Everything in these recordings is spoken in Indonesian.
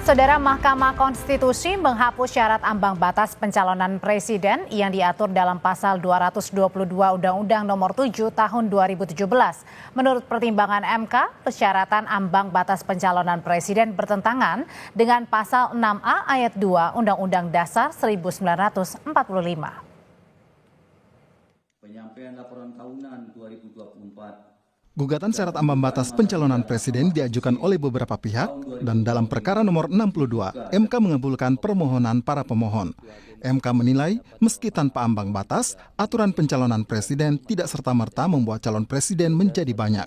Saudara, Mahkamah Konstitusi menghapus syarat ambang batas pencalonan presiden yang diatur dalam pasal 222 Undang-Undang Nomor 7 Tahun 2017. Menurut pertimbangan MK, persyaratan ambang batas pencalonan presiden bertentangan dengan pasal 6A ayat 2 Undang-Undang Dasar 1945. Penyampaian laporan tahunan 2024. Gugatan syarat ambang batas pencalonan presiden diajukan oleh beberapa pihak dan dalam perkara nomor 62, MK mengabulkan permohonan para pemohon. MK menilai meski tanpa ambang batas, aturan pencalonan presiden tidak serta-merta membuat calon presiden menjadi banyak.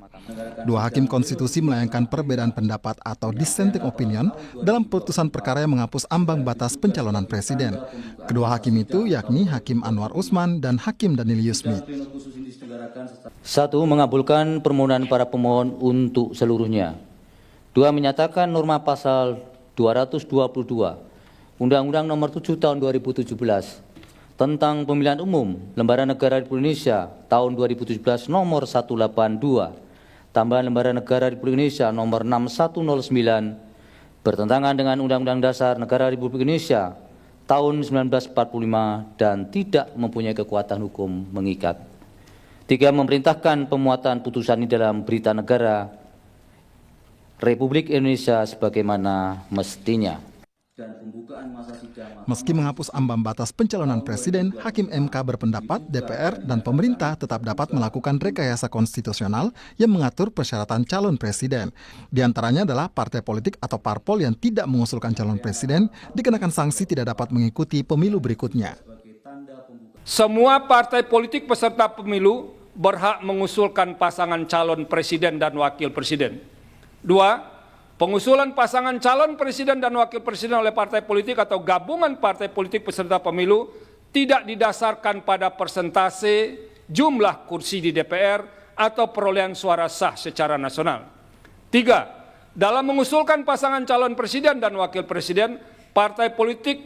Dua hakim konstitusi melayangkan perbedaan pendapat atau dissenting opinion dalam putusan perkara yang menghapus ambang batas pencalonan presiden. Kedua hakim itu yakni Hakim Anwar Usman dan Hakim Daniel Yusmi. 1. Mengabulkan permohonan para pemohon untuk seluruhnya. 2. Menyatakan norma pasal 222 Undang-Undang Nomor 7 Tahun 2017 tentang Pemilihan Umum Lembaran Negara Republik Indonesia tahun 2017 Nomor 182 tambahan Lembaran Negara Republik Indonesia Nomor 6109 bertentangan dengan Undang-Undang Dasar Negara Republik Indonesia tahun 1945 dan tidak mempunyai kekuatan hukum mengikat. 3. Memerintahkan pemuatan putusan ini dalam berita negara Republik Indonesia sebagaimana mestinya. Meski menghapus ambang batas pencalonan presiden, Hakim MK berpendapat DPR dan pemerintah tetap dapat melakukan rekayasa konstitusional yang mengatur persyaratan calon presiden. Di antaranya adalah partai politik atau parpol yang tidak mengusulkan calon presiden dikenakan sanksi tidak dapat mengikuti pemilu berikutnya. Semua partai politik peserta pemilu berhak mengusulkan pasangan calon presiden dan wakil presiden. 2. Pengusulan pasangan calon presiden dan wakil presiden oleh partai politik atau gabungan partai politik peserta pemilu tidak didasarkan pada persentase jumlah kursi di DPR atau perolehan suara sah secara nasional. 3. Dalam mengusulkan pasangan calon presiden dan wakil presiden, partai politik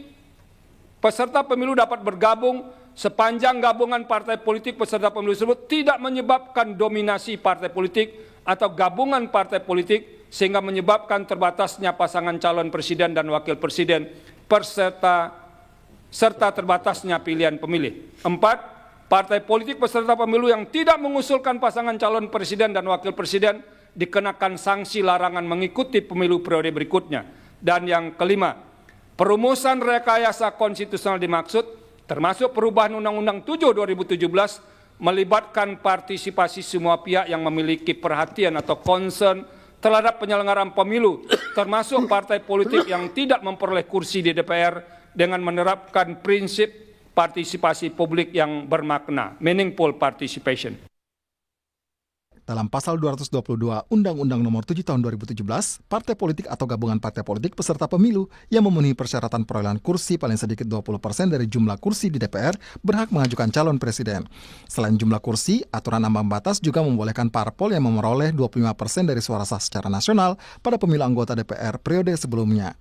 peserta pemilu dapat bergabung sepanjang gabungan partai politik peserta pemilu tersebut tidak menyebabkan dominasi partai politik atau gabungan partai politik sehingga menyebabkan terbatasnya pasangan calon presiden dan wakil presiden serta terbatasnya pilihan pemilih. 4. Partai politik peserta pemilu yang tidak mengusulkan pasangan calon presiden dan wakil presiden dikenakan sanksi larangan mengikuti pemilu periode berikutnya. Dan yang kelima, perumusan rekayasa konstitusional dimaksud termasuk perubahan Undang-Undang 7 2017 melibatkan partisipasi semua pihak yang memiliki perhatian atau concern terhadap penyelenggaraan pemilu, termasuk partai politik yang tidak memperoleh kursi di DPR dengan menerapkan prinsip partisipasi publik yang bermakna, meaningful participation. Dalam pasal 222 Undang-Undang Nomor 7 Tahun 2017, partai politik atau gabungan partai politik peserta pemilu yang memenuhi persyaratan perolehan kursi paling sedikit 20% dari jumlah kursi di DPR berhak mengajukan calon presiden. Selain jumlah kursi, aturan ambang batas juga membolehkan parpol yang memperoleh 25% dari suara sah secara nasional pada pemilu anggota DPR periode sebelumnya.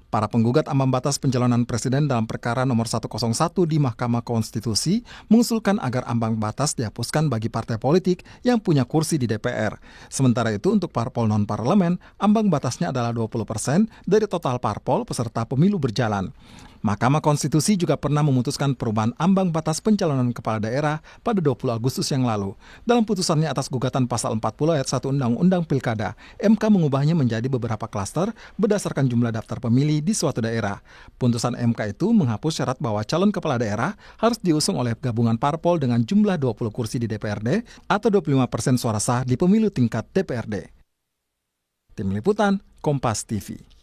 Para penggugat ambang batas pencalonan presiden dalam perkara nomor 101 di Mahkamah Konstitusi mengusulkan agar ambang batas dihapuskan bagi partai politik yang punya kursi di DPR. Sementara itu untuk parpol non-parlemen, ambang batasnya adalah 20% dari total parpol peserta pemilu berjalan. Mahkamah Konstitusi juga pernah memutuskan perubahan ambang batas pencalonan kepala daerah pada 20 Agustus yang lalu. Dalam putusannya atas gugatan pasal 40 ayat 1 Undang-Undang Pilkada, MK mengubahnya menjadi beberapa klaster berdasarkan jumlah daftar pemilih di suatu daerah. Putusan MK itu menghapus syarat bahwa calon kepala daerah harus diusung oleh gabungan parpol dengan jumlah 20 kursi di DPRD atau 25% suara sah di pemilu tingkat DPRD. Tim Liputan, Kompas TV.